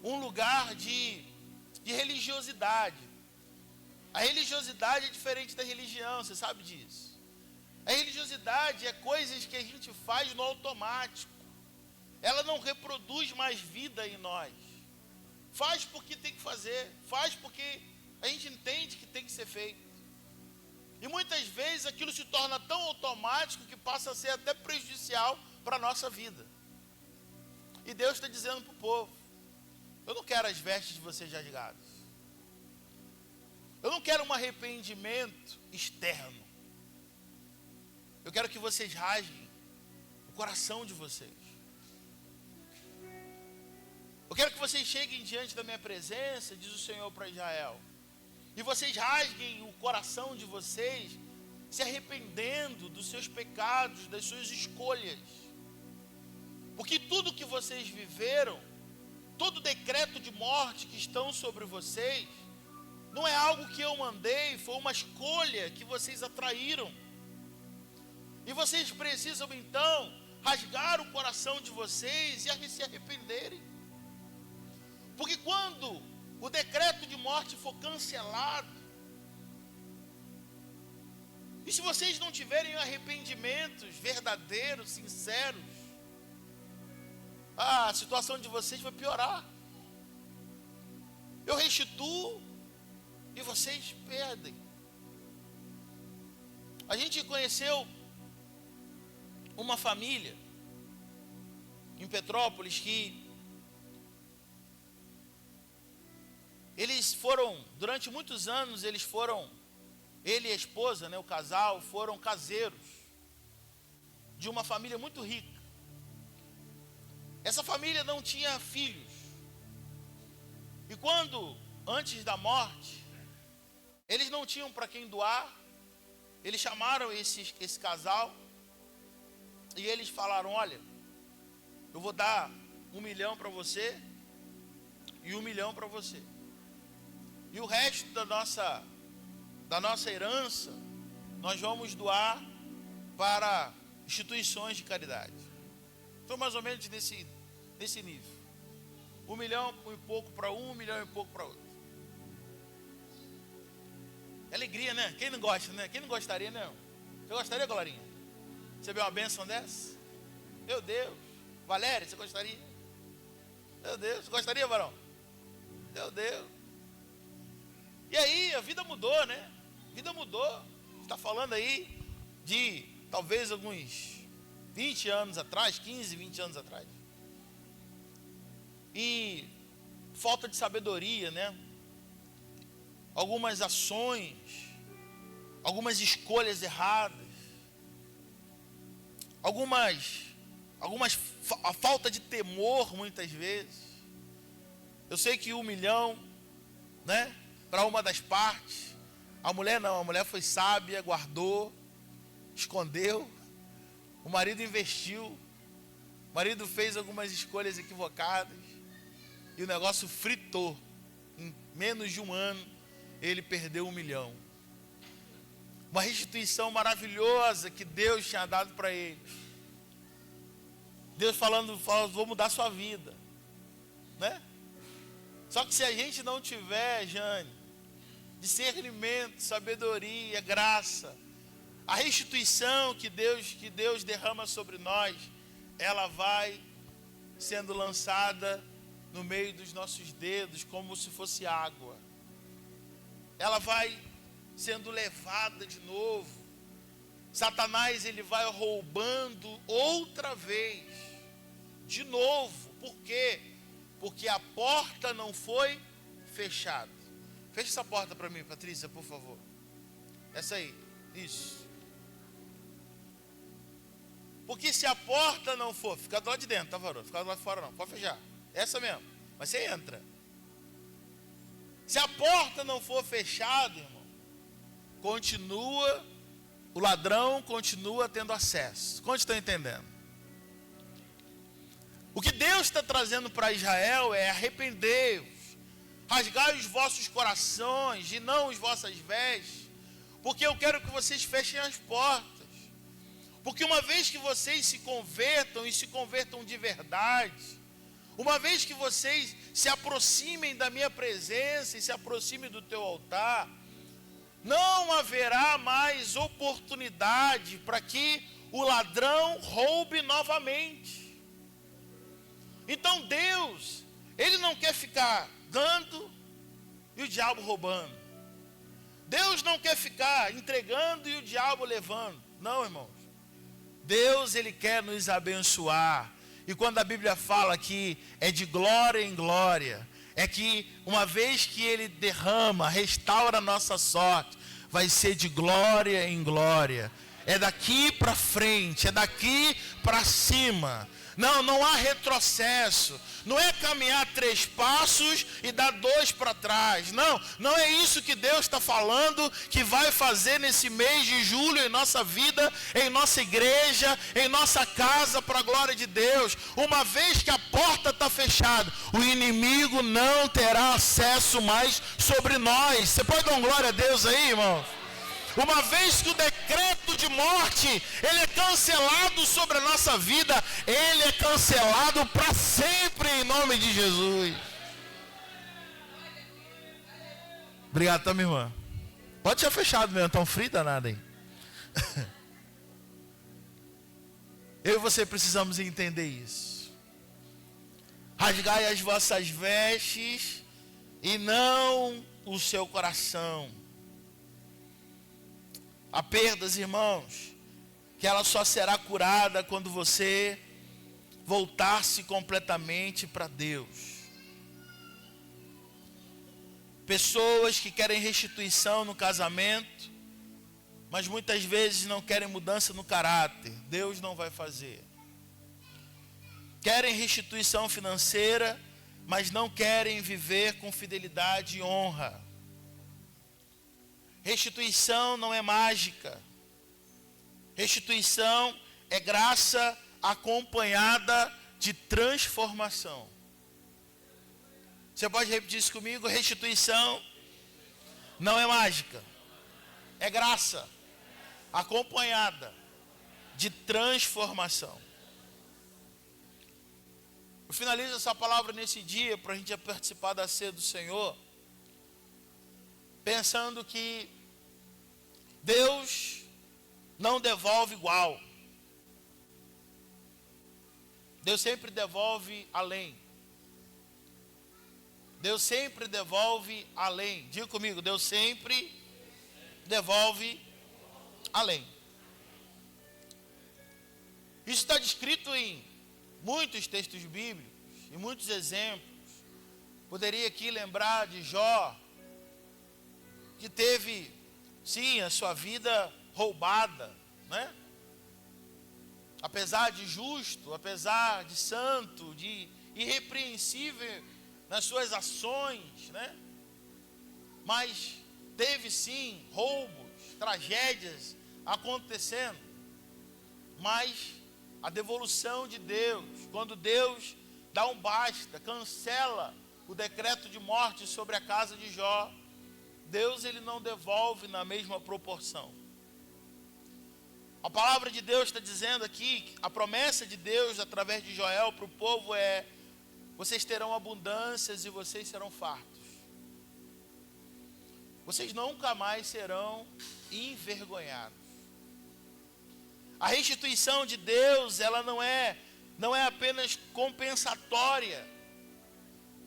um lugar de religiosidade. A religiosidade é diferente da religião, você sabe disso. A religiosidade é coisas que a gente faz no automático. Ela não reproduz mais vida em nós. Faz porque tem que fazer, faz porque a gente entende que tem que ser feito. E muitas vezes aquilo se torna tão automático que passa a ser até prejudicial para a nossa vida. E Deus está dizendo para o povo: eu não quero as vestes de vocês rasgadas. Eu não quero um arrependimento externo. Eu quero que vocês rasguem o coração de vocês. Eu quero que vocês cheguem diante da minha presença, diz o Senhor para Israel, e vocês rasguem o coração de vocês, se arrependendo dos seus pecados, das suas escolhas. Porque tudo que vocês viveram, todo decreto de morte que estão sobre vocês, não é algo que eu mandei, foi uma escolha que vocês atraíram. E vocês precisam então rasgar o coração de vocês e se arrependerem. Porque quando o decreto de morte for cancelado, e se vocês não tiverem arrependimentos verdadeiros, sinceros, a situação de vocês vai piorar. Eu restituo e vocês perdem. A gente conheceu uma família em Petrópolis que eles foram, durante muitos anos, ele e a esposa, o casal, foram caseiros de uma família muito rica. Essa família não tinha filhos. E antes da morte, eles não tinham para quem doar, eles chamaram esse casal e eles falaram: olha, eu vou dar 1 milhão para você e 1 milhão para você. E o resto da nossa herança, nós vamos doar para instituições de caridade. Foi mais ou menos nesse nível. 1 milhão e pouco para um, 1 milhão e pouco para outro. É alegria, né? Quem não gosta, né? Quem não gostaria, não? Você gostaria, Glorinha? Receber uma bênção dessa? Meu Deus. Valéria, você gostaria? Meu Deus. Você gostaria, varão? Meu Deus. E aí, a vida mudou, né? A vida mudou. Está falando aí de talvez alguns 20 anos atrás, 15, 20 anos atrás. E falta de sabedoria, né? Algumas ações, algumas escolhas erradas, a falta de temor muitas vezes. Eu sei que 1 milhão, né? Para uma das partes, a mulher não, a mulher foi sábia, guardou, escondeu, o marido investiu, o marido fez algumas escolhas equivocadas e o negócio fritou. Em menos de 1 ano, ele perdeu 1 milhão. Uma restituição maravilhosa que Deus tinha dado para eles. Deus falando, vou mudar a sua vida, né? Só que se a gente não tiver, Jane, discernimento, sabedoria, graça, a restituição que Deus derrama sobre nós, ela vai sendo lançada no meio dos nossos dedos como se fosse água. Ela vai sendo levada de novo. Satanás, ele vai roubando outra vez, de novo. Por quê? Porque a porta não foi fechada. Fecha essa porta para mim, Patrícia, por favor. Essa aí, isso. Porque se a porta não for, fica do lado de dentro, tá, varão? Fica do lado de fora não, pode fechar. Essa mesmo, mas você entra. Se a porta não for fechada, irmão, o ladrão continua tendo acesso. Quantos estão entendendo? O que Deus está trazendo para Israel é: arrependei-vos, rasgai os vossos corações e não as vossas vestes, porque eu quero que vocês fechem as portas. Porque uma vez que vocês se convertam e se convertam de verdade, uma vez que vocês se aproximem da minha presença e se aproximem do teu altar, não haverá mais oportunidade para que o ladrão roube novamente. Então Deus, Ele não quer ficar dando e o diabo roubando. Deus não quer ficar entregando e o diabo levando. Não, irmãos. Deus, Ele quer nos abençoar. E quando a Bíblia fala que é de glória em glória, é que uma vez que Ele derrama, restaura a nossa sorte, vai ser de glória em glória. É daqui para frente, é daqui para cima. Não há retrocesso. Não é caminhar 3 passos e dar 2 para trás. Não é isso que Deus está falando que vai fazer nesse mês de julho em nossa vida, em nossa igreja, em nossa casa, para a glória de Deus. Uma vez que a porta está fechada, o inimigo não terá acesso mais sobre nós. Você pode dar uma glória a Deus aí, irmão? Uma vez que o decreto de morte, ele é cancelado sobre a nossa vida, ele é cancelado para sempre em nome de Jesus. Obrigado, tá, minha irmã? Pode ser fechado mesmo, tão frio danado aí. Eu e você precisamos entender isso. Rasgai as vossas vestes e não o seu coração. Há perdas, irmãos, que ela só será curada quando você voltar-se completamente para Deus. Pessoas que querem restituição no casamento, mas muitas vezes não querem mudança no caráter. Deus não vai fazer. Querem restituição financeira, mas não querem viver com fidelidade e honra. Restituição não é mágica. Restituição é graça acompanhada de transformação. Você pode repetir isso comigo? Restituição não é mágica. É graça acompanhada de transformação. Eu finalizo essa palavra nesse dia para a gente participar da ceia do Senhor, pensando que Deus não devolve igual. Deus sempre devolve além. Deus sempre devolve além. Diga comigo, Deus sempre devolve além. Isso está descrito em muitos textos bíblicos, em muitos exemplos. Poderia aqui lembrar de Jó, que teve, sim, a sua vida roubada, né? Apesar de justo, apesar de santo, de irrepreensível nas suas ações, né? Mas teve, sim, roubos, tragédias acontecendo. Mas a devolução de Deus, quando Deus dá um basta, cancela o decreto de morte sobre a casa de Jó, Deus, ele não devolve na mesma proporção. A palavra de Deus está dizendo aqui, a promessa de Deus através de Joel para o povo é: vocês terão abundâncias e vocês serão fartos. Vocês nunca mais serão envergonhados. A restituição de Deus, ela não é apenas compensatória.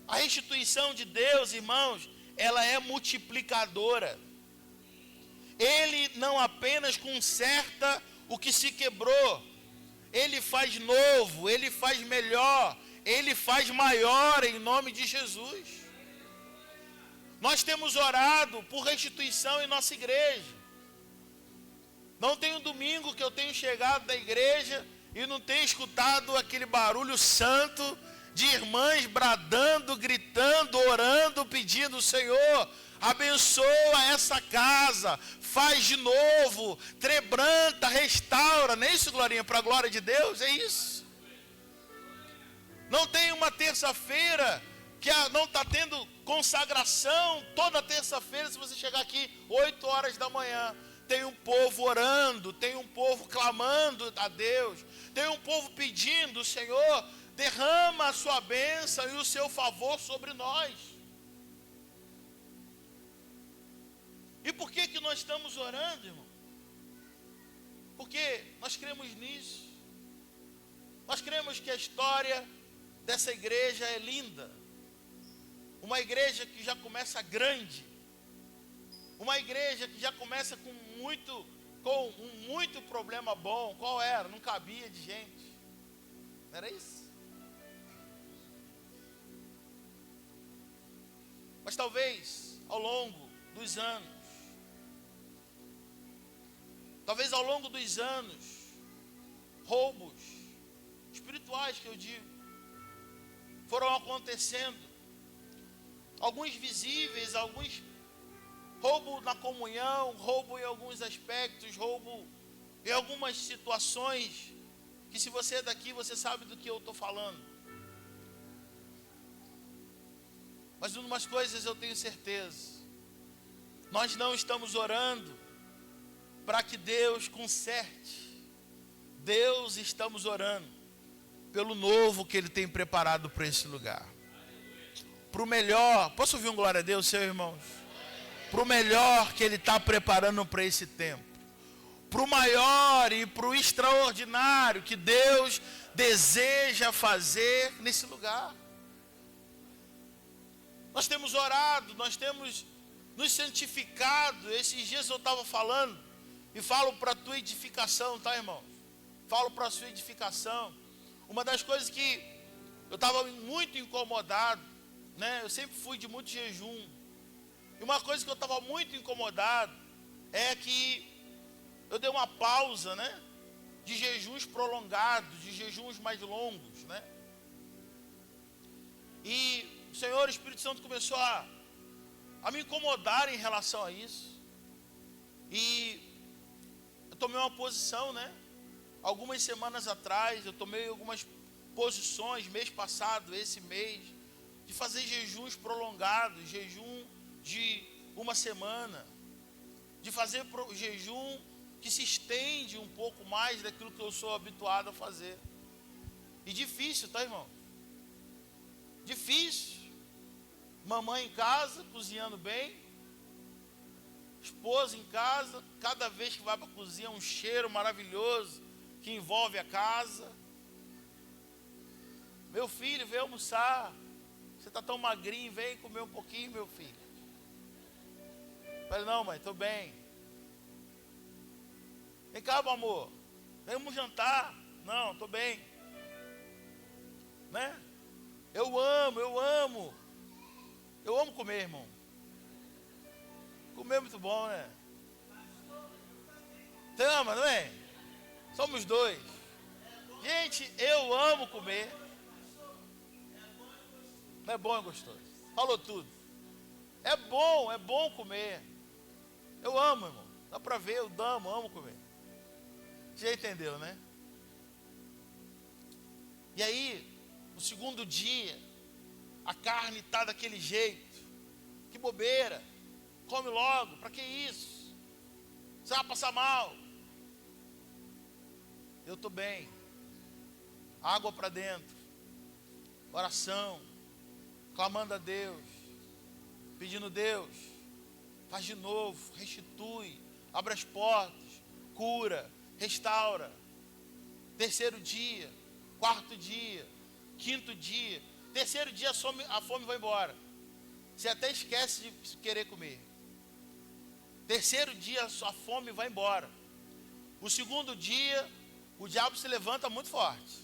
A restituição de Deus, irmãos, ela é multiplicadora. Ele não apenas conserta o que se quebrou, ele faz novo, ele faz melhor, ele faz maior em nome de Jesus. Nós temos orado por restituição em nossa igreja. Não tem um domingo que eu tenho chegado da igreja e não tenho escutado aquele barulho santo de irmãs bradando, gritando, orando, pedindo: Senhor, abençoa essa casa, faz de novo, trebranta, restaura. Não é isso, Glorinha? Para a glória de Deus, é isso. Não tem uma terça-feira que não está tendo consagração. Toda terça-feira, se você chegar aqui 8 horas da manhã, tem um povo orando, tem um povo clamando a Deus, tem um povo pedindo: Senhor, derrama a sua bênção e o seu favor sobre nós. E por que nós estamos orando, irmão? Porque nós cremos nisso. Nós cremos que a história dessa igreja é linda. Uma igreja que já começa grande. Uma igreja que já começa com muito problema bom. Qual era? Não cabia de gente. Não era isso? Mas talvez ao longo dos anos, roubos espirituais, que eu digo, foram acontecendo. Alguns visíveis, alguns roubo na comunhão, roubo em alguns aspectos, roubo em algumas situações, que se você é daqui, você sabe do que eu estou falando. Mas umas coisas eu tenho certeza: nós não estamos orando para que Deus conserte. Deus, estamos orando pelo novo que Ele tem preparado para esse lugar, para o melhor. Posso ouvir um glória a Deus, seus irmãos? Para o melhor que Ele está preparando para esse tempo, para o maior e para o extraordinário que Deus deseja fazer nesse lugar. Nós temos orado, nós temos nos santificado. Esses dias eu estava falando, e falo para a tua edificação, tá, irmão? Falo para a sua edificação. Uma das coisas que eu estava muito incomodado, né? Eu sempre fui de muito jejum. E uma coisa que eu estava muito incomodado é que eu dei uma pausa, né? De jejuns prolongados, de jejuns mais longos, né? E o Senhor, o Espírito Santo começou a me incomodar em relação a isso. E eu tomei uma posição, né? Algumas semanas atrás, eu tomei algumas posições, mês passado, esse mês, de fazer jejuns prolongados, jejum de uma semana, de fazer jejum que se estende um pouco mais daquilo que eu sou habituado a fazer. E difícil, tá, irmão? Difícil. Mamãe em casa, cozinhando bem, esposa em casa, cada vez que vai para a cozinha um cheiro maravilhoso que envolve a casa. Meu filho, vem almoçar, você está tão magrinho, vem comer um pouquinho, meu filho. Falei: não, mãe, estou bem. Vem cá, meu amor, vamos jantar. Não, estou bem. Né? Eu amo comer, irmão. Comer é muito bom, né? Você ama, não é? Somos dois. Gente, eu amo comer. Não é bom, é gostoso. Falou tudo. É bom comer. Eu amo, irmão. Dá pra ver, eu amo comer. Já entendeu, né? E aí, no segundo dia, a carne está daquele jeito. Que bobeira. Come logo, para que isso? Você vai passar mal. Eu estou bem. Água para dentro. Oração. Clamando a Deus. Pedindo: Deus, faz de novo, restitui, abre as portas, cura, restaura. Terceiro dia, quarto dia, quinto dia. Terceiro dia a fome vai embora. Você até esquece de querer comer. Terceiro dia a fome vai embora. O segundo dia, o diabo se levanta muito forte.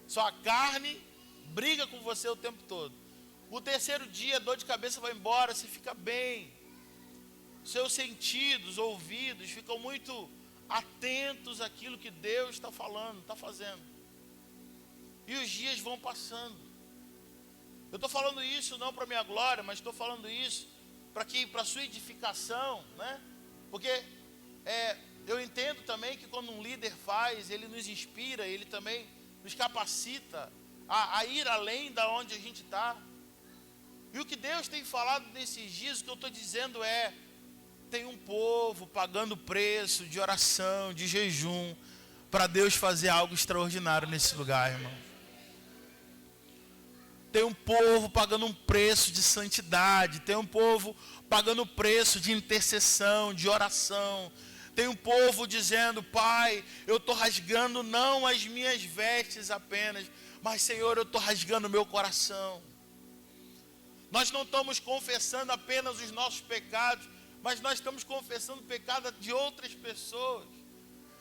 Sua carne briga com você o tempo todo. O terceiro dia, a dor de cabeça vai embora, você fica bem. Seus sentidos, ouvidos, ficam muito atentos àquilo que Deus está falando, está fazendo. e os dias vão passando. Eu estou falando isso não para minha glória, mas estou falando isso para sua edificação, né? Porque eu entendo também que quando um líder faz, ele nos inspira, ele também nos capacita a ir além da onde a gente está. E o que Deus tem falado nesses dias, o que eu estou dizendo tem um povo pagando preço de oração, de jejum, para Deus fazer algo extraordinário nesse lugar, irmão. Tem um povo pagando um preço de santidade, tem um povo pagando preço de intercessão, de oração. Tem um povo dizendo: Pai, eu estou rasgando não as minhas vestes apenas, mas Senhor, eu estou rasgando o meu coração. Nós não estamos confessando apenas os nossos pecados, mas nós estamos confessando o pecado de outras pessoas.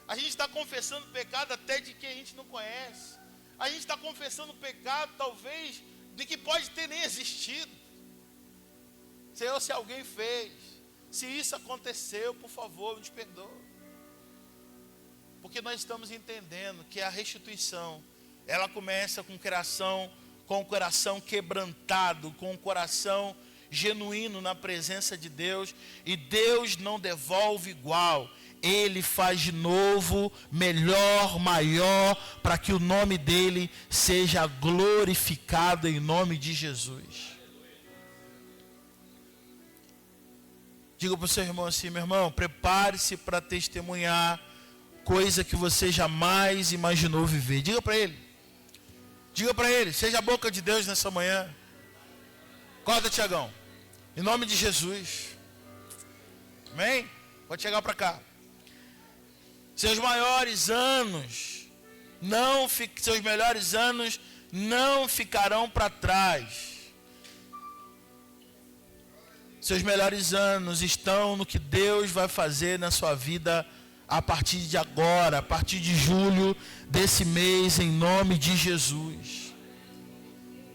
A gente está confessando pecado até de quem a gente não conhece. A gente está confessando pecado talvez de que pode ter nem existido. Senhor, se alguém fez, se isso aconteceu, por favor, nos perdoa. Porque nós estamos entendendo que a restituição, ela começa com o coração quebrantado, com o coração genuíno na presença de Deus. E Deus não devolve igual. Ele faz de novo, melhor, maior, para que o nome dele seja glorificado em nome de Jesus. Diga para o seu irmão assim: meu irmão, prepare-se para testemunhar coisa que você jamais imaginou viver. Diga para ele, seja a boca de Deus nessa manhã. Acorda, Tiagão, em nome de Jesus. Amém? Pode chegar para cá. Seus melhores anos não ficarão para trás. Seus melhores anos estão no que Deus vai fazer na sua vida a partir de agora, a partir de julho desse mês, em nome de Jesus.